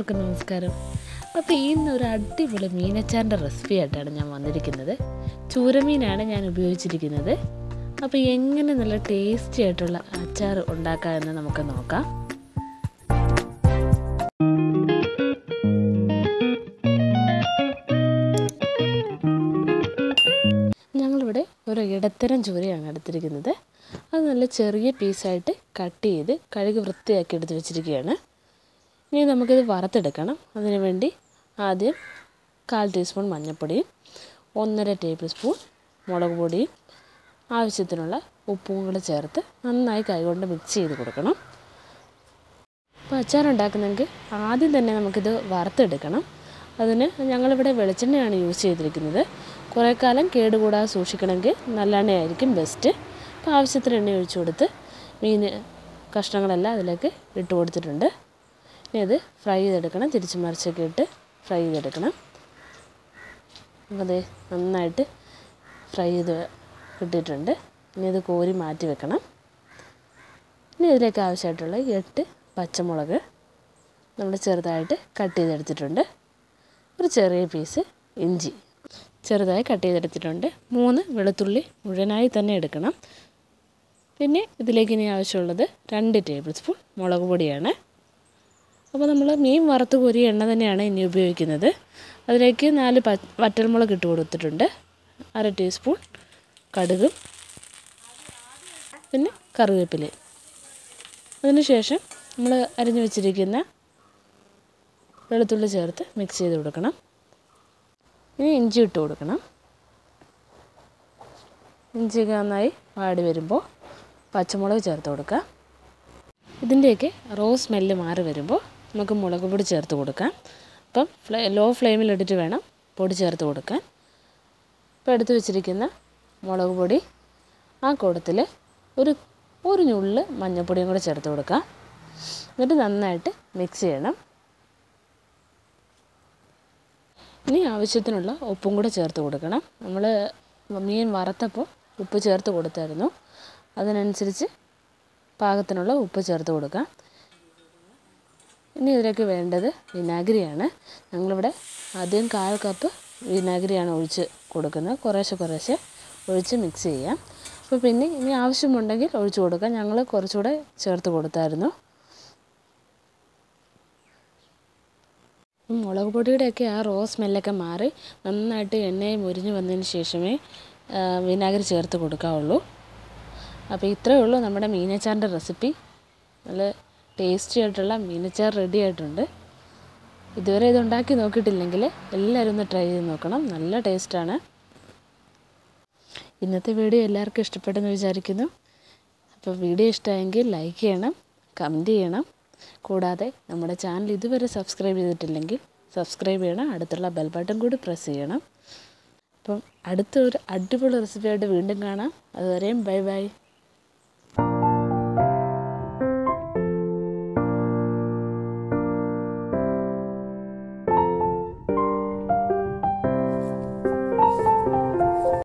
എല്ലാവർക്കും നമസ്കാരം. അപ്പോൾ ഇന്നൊരു അടിപൊളി മീനച്ചാറിൻ്റെ റെസിപ്പി ആയിട്ടാണ് ഞാൻ വന്നിരിക്കുന്നത്. ചൂരമീനാണ് ഞാൻ ഉപയോഗിച്ചിരിക്കുന്നത്. അപ്പോൾ എങ്ങനെ നല്ല ടേസ്റ്റി ആയിട്ടുള്ള അച്ചാർ ഉണ്ടാക്കാമെന്ന് നമുക്ക് നോക്കാം. ഞങ്ങളിവിടെ ഒരു ഇടത്തരം ചൂരയാണ് എടുത്തിരിക്കുന്നത്. അത് നല്ല ചെറിയ പീസായിട്ട് കട്ട് ചെയ്ത് കഴുകി വൃത്തിയാക്കി എടുത്ത് വെച്ചിരിക്കുകയാണ്. ഇനി നമുക്കിത് വറുത്തെടുക്കണം. അതിനു വേണ്ടി ആദ്യം 1/4 ടീസ്പൂൺ മഞ്ഞൾപ്പൊടിയും 1.5 ടേബിൾ സ്പൂൺ മുളക് പൊടിയും ആവശ്യത്തിനുള്ള ഉപ്പും കൂടെ ചേർത്ത് നന്നായി കൈകൊണ്ട് മിക്സ് ചെയ്ത് കൊടുക്കണം. അപ്പോൾ അച്ചാറുണ്ടാക്കുന്നെങ്കിൽ ആദ്യം തന്നെ നമുക്കിത് വറുത്തെടുക്കണം. അതിന് ഞങ്ങളിവിടെ വെളിച്ചെണ്ണയാണ് യൂസ് ചെയ്തിരിക്കുന്നത്. കുറേ കാലം കേടുകൂടാതെ സൂക്ഷിക്കണമെങ്കിൽ നല്ലെണ്ണയായിരിക്കും ബെസ്റ്റ്. അപ്പോൾ ആവശ്യത്തിന് എണ്ണ ഒഴിച്ചു കൊടുത്ത് മീൻ കഷ്ണങ്ങളെല്ലാം അതിലേക്ക് ഇട്ട് കൊടുത്തിട്ടുണ്ട്. ഇനി അത് ഫ്രൈ ചെയ്തെടുക്കണം. തിരിച്ച് മറിച്ചൊക്കെ ഇട്ട് ഫ്രൈ ചെയ്തെടുക്കണം. അപ്പോൾ അത് നന്നായിട്ട് ഫ്രൈ ചെയ്ത് കിട്ടിയിട്ടുണ്ട്. ഇനി ഇത് കോരി മാറ്റി വെക്കണം. ഇനി ഇതിലേക്ക് ആവശ്യമായിട്ടുള്ള 8 പച്ചമുളക് നമ്മൾ ചെറുതായിട്ട് കട്ട് ചെയ്തെടുത്തിട്ടുണ്ട്. ഒരു ചെറിയ പീസ് ഇഞ്ചി ചെറുതായി കട്ട് ചെയ്തെടുത്തിട്ടുണ്ട്. 3 വെളുത്തുള്ളി മുഴുവനായി തന്നെ എടുക്കണം. പിന്നെ ഇതിലേക്ക് ഇനി ആവശ്യമുള്ളത് 2 ടേബിൾ സ്പൂൺ മുളക് പൊടിയാണ്. അപ്പോൾ നമ്മൾ മീൻ വറുത്ത് കോരിയ എണ്ണ തന്നെയാണ് ഇനി ഉപയോഗിക്കുന്നത്. അതിലേക്ക് 4 വറ്റൽമുളക് ഇട്ട് കൊടുത്തിട്ടുണ്ട്. 1/2 ടീസ്പൂൺ കടുകും പിന്നെ കറിവേപ്പിലയും. അതിനുശേഷം നമ്മൾ അരിഞ്ഞു വെച്ചിരിക്കുന്ന വെളുത്തുള്ളി ചേർത്ത് മിക്സ് ചെയ്ത് കൊടുക്കണം. ഇനി ഇഞ്ചി ഇട്ട് കൊടുക്കണം. ഇഞ്ചിയൊക്കെ നന്നായി വാടി വരുമ്പോൾ പച്ചമുളക് ചേർത്ത് കൊടുക്കുക. ഇതിൻ്റെയൊക്കെ സ്മെല്ല് മാറി വരുമ്പോൾ നമുക്ക് മുളക് പൊടി ചേർത്ത് കൊടുക്കാം. അപ്പം ലോ ഫ്ലെയിമിലിട്ടിട്ട് വേണം പൊടി ചേർത്ത് കൊടുക്കാൻ. ഇപ്പോൾ എടുത്ത് വെച്ചിരിക്കുന്ന മുളക് പൊടി ആ കൂട്ടത്തിൽ ഒരു നുള്ളിൽ മഞ്ഞൾപ്പൊടിയും കൂടെ ചേർത്ത് കൊടുക്കാം. എന്നിട്ട് നന്നായിട്ട് മിക്സ് ചെയ്യണം. ഇനി ആവശ്യത്തിനുള്ള ഉപ്പും കൂടെ ചേർത്ത് കൊടുക്കണം. നമ്മൾ മീൻ വറുത്തപ്പോൾ ഉപ്പ് ചേർത്ത് കൊടുത്തായിരുന്നു. അതിനനുസരിച്ച് പാകത്തിനുള്ള ഉപ്പ് ചേർത്ത് കൊടുക്കാം. ഇനി ഇതിലേക്ക് വേണ്ടത് വിനാഗിരിയാണ്. ഞങ്ങളിവിടെ ആദ്യം 1/4 കപ്പ് വിനാഗിരിയാണ് ഒഴിച്ച് കൊടുക്കുന്നത്. കുറേശ്ശെ ഒഴിച്ച് മിക്സ് ചെയ്യാം. അപ്പോൾ പിന്നെ ഇനി ആവശ്യമുണ്ടെങ്കിൽ ഒഴിച്ച് കൊടുക്കാം. ഞങ്ങൾ കുറച്ചുകൂടെ ചേർത്ത് കൊടുത്തായിരുന്നു. മുളക് പൊടിയുടെയൊക്കെ ആ സ്മെല്ലൊക്കെ മാറി നന്നായിട്ട് എണ്ണയും മുരിഞ്ഞ് വന്നതിന് ശേഷമേ വിനാഗിരി ചേർത്ത് കൊടുക്കാവുള്ളൂ. അപ്പോൾ ഇത്രയേ ഉള്ളൂ നമ്മുടെ മീനച്ചാറിൻ്റെ റെസിപ്പി. നല്ല ടേസ്റ്റി ആയിട്ടുള്ള മീനച്ചാർ റെഡി ആയിട്ടുണ്ട്. ഇതുവരെ ഇത് ഉണ്ടാക്കി നോക്കിയിട്ടില്ലെങ്കിൽ എല്ലാവരും ഒന്ന് ട്രൈ ചെയ്ത് നോക്കണം. നല്ല ടേസ്റ്റാണ്. ഇന്നത്തെ വീഡിയോ എല്ലാവർക്കും ഇഷ്ടപ്പെട്ടെന്ന് വിചാരിക്കുന്നു. അപ്പോൾ വീഡിയോ ഇഷ്ടമായെങ്കിൽ ലൈക്ക് ചെയ്യണം, കമൻറ്റ് ചെയ്യണം. കൂടാതെ നമ്മുടെ ചാനൽ ഇതുവരെ സബ്സ്ക്രൈബ് ചെയ്തിട്ടില്ലെങ്കിൽ സബ്സ്ക്രൈബ് ചെയ്യണം. അടുത്തുള്ള ബെൽ ബട്ടൺ കൂടി പ്രസ് ചെയ്യണം. അപ്പം അടുത്തൊരു അടിപൊളി റെസിപ്പിയായിട്ട് വീണ്ടും കാണാം. അതുവരെയും ബൈ ബൈ.